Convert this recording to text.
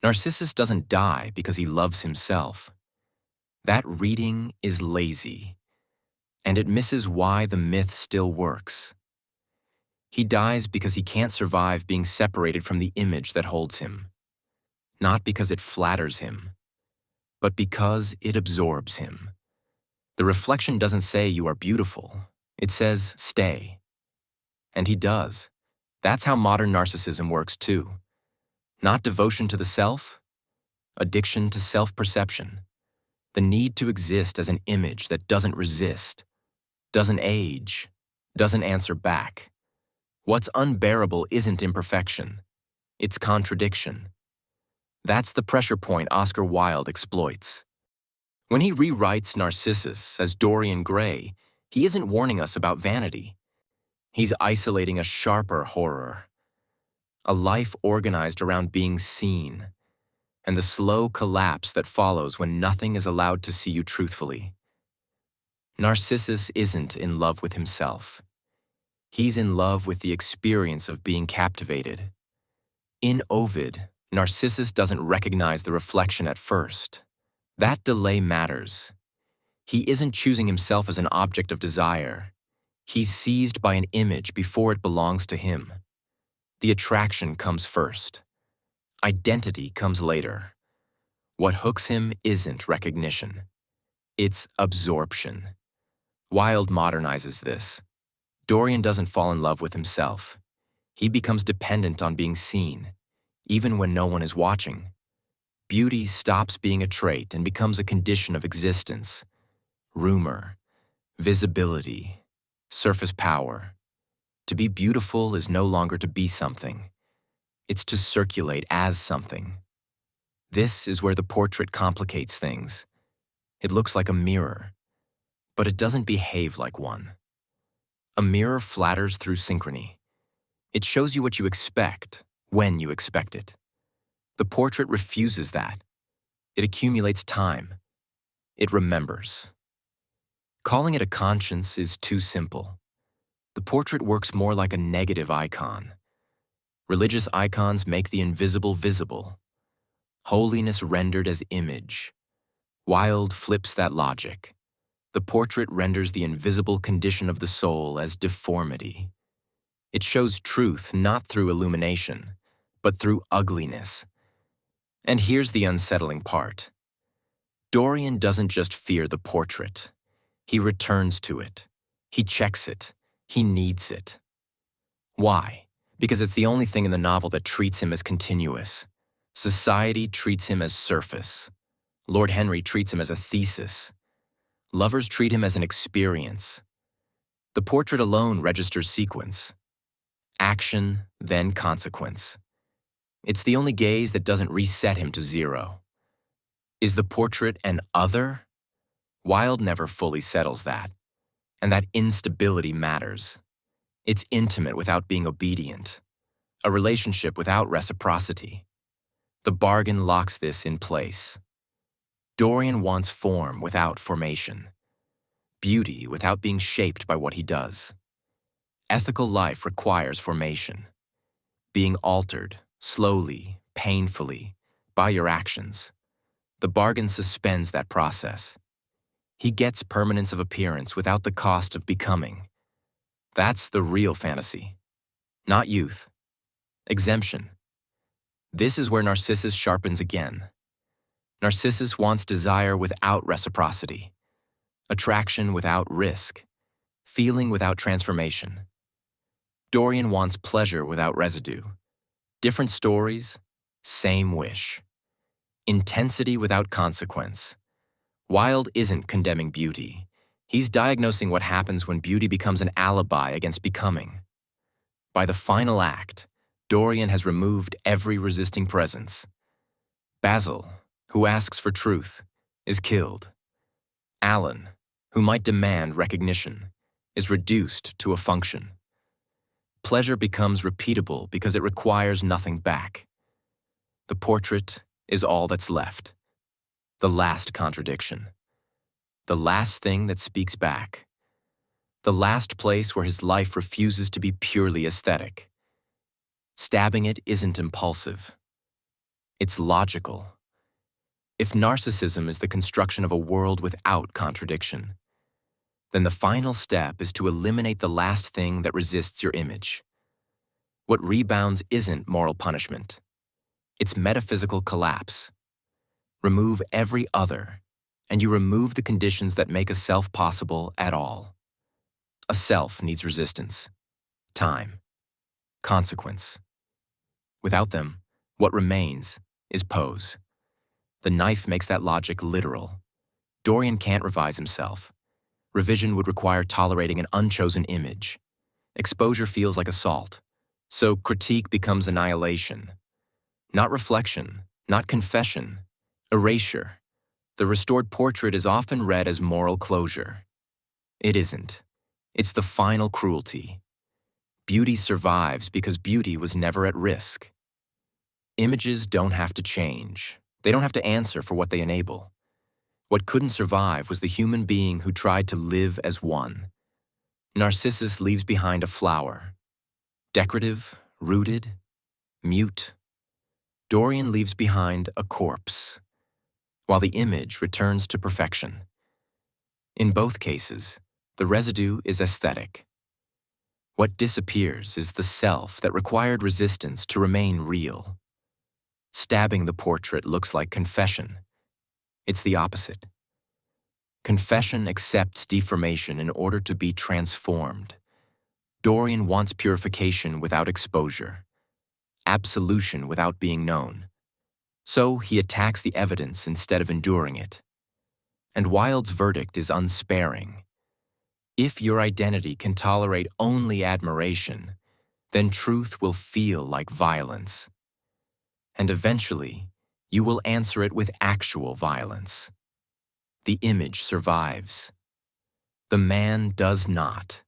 Narcissus doesn't die because he loves himself. That reading is lazy, and it misses why the myth still works. He dies because he can't survive being separated from the image that holds him. Not because it flatters him, but because it absorbs him. The reflection doesn't say you are beautiful. It says stay. And he does. That's how modern narcissism works too. Not devotion to the self, addiction to self-perception. The need to exist as an image that doesn't resist, doesn't age, doesn't answer back. What's unbearable isn't imperfection, it's contradiction. That's the pressure point Oscar Wilde exploits. When he rewrites Narcissus as Dorian Gray, he isn't warning us about vanity. He's isolating a sharper horror, a life organized around being seen, and the slow collapse that follows when nothing is allowed to see you truthfully. Narcissus isn't in love with himself. He's in love with the experience of being captivated. In Ovid, Narcissus doesn't recognize the reflection at first. That delay matters. He isn't choosing himself as an object of desire. He's seized by an image before it belongs to him. The attraction comes first. Identity comes later. What hooks him isn't recognition. It's absorption. Wilde modernizes this. Dorian doesn't fall in love with himself. He becomes dependent on being seen, even when no one is watching. Beauty stops being a trait and becomes a condition of existence. Rumor, visibility, surface power. To be beautiful is no longer to be something. It's to circulate as something. This is where the portrait complicates things. It looks like a mirror, but it doesn't behave like one. A mirror flatters through synchrony. It shows you what you expect, when you expect it. The portrait refuses that. It accumulates time. It remembers. Calling it a conscience is too simple. The portrait works more like a negative icon. Religious icons make the invisible visible. Holiness rendered as image. Wilde flips that logic. The portrait renders the invisible condition of the soul as deformity. It shows truth not through illumination, but through ugliness. And here's the unsettling part. Dorian doesn't just fear the portrait. He returns to it. He checks it. He needs it. Why? Because it's the only thing in the novel that treats him as continuous. Society treats him as surface. Lord Henry treats him as a thesis. Lovers treat him as an experience. The portrait alone registers sequence. Action, then consequence. It's the only gaze that doesn't reset him to zero. Is the portrait an other? Wilde never fully settles that. And that instability matters. It's intimate without being obedient. A relationship without reciprocity. The bargain locks this in place. Dorian wants form without formation. Beauty without being shaped by what he does. Ethical life requires formation. Being altered, slowly, painfully, by your actions. The bargain suspends that process. He gets permanence of appearance without the cost of becoming. That's the real fantasy. Not youth. Exemption. This is where Narcissus sharpens again. Narcissus wants desire without reciprocity. Attraction without risk. Feeling without transformation. Dorian wants pleasure without residue. Different stories, same wish. Intensity without consequence. Wilde isn't condemning beauty. He's diagnosing what happens when beauty becomes an alibi against becoming. By the final act, Dorian has removed every resisting presence. Basil, who asks for truth, is killed. Alan, who might demand recognition, is reduced to a function. Pleasure becomes repeatable because it requires nothing back. The portrait is all that's left. The last contradiction. The last thing that speaks back. The last place where his life refuses to be purely aesthetic. Stabbing it isn't impulsive. It's logical. If narcissism is the construction of a world without contradiction, then the final step is to eliminate the last thing that resists your image. What rebounds isn't moral punishment. It's metaphysical collapse. Remove every other, and you remove the conditions that make a self possible at all. A self needs resistance, time, consequence. Without them, what remains is pose. The knife makes that logic literal. Dorian can't revise himself. Revision would require tolerating an unchosen image. Exposure feels like assault, so critique becomes annihilation. Not reflection, not confession, erasure. The restored portrait is often read as moral closure. It isn't. It's the final cruelty. Beauty survives because beauty was never at risk. Images don't have to change. They don't have to answer for what they enable. What couldn't survive was the human being who tried to live as one. Narcissus leaves behind a flower. Decorative, rooted, mute. Dorian leaves behind a corpse, while the image returns to perfection. In both cases, the residue is aesthetic. What disappears is the self that required resistance to remain real. Stabbing the portrait looks like confession. It's the opposite. Confession accepts deformation in order to be transformed. Dorian wants purification without exposure, absolution without being known. So he attacks the evidence instead of enduring it. And Wilde's verdict is unsparing. If your identity can tolerate only admiration, then truth will feel like violence. And eventually, you will answer it with actual violence. The image survives. The man does not.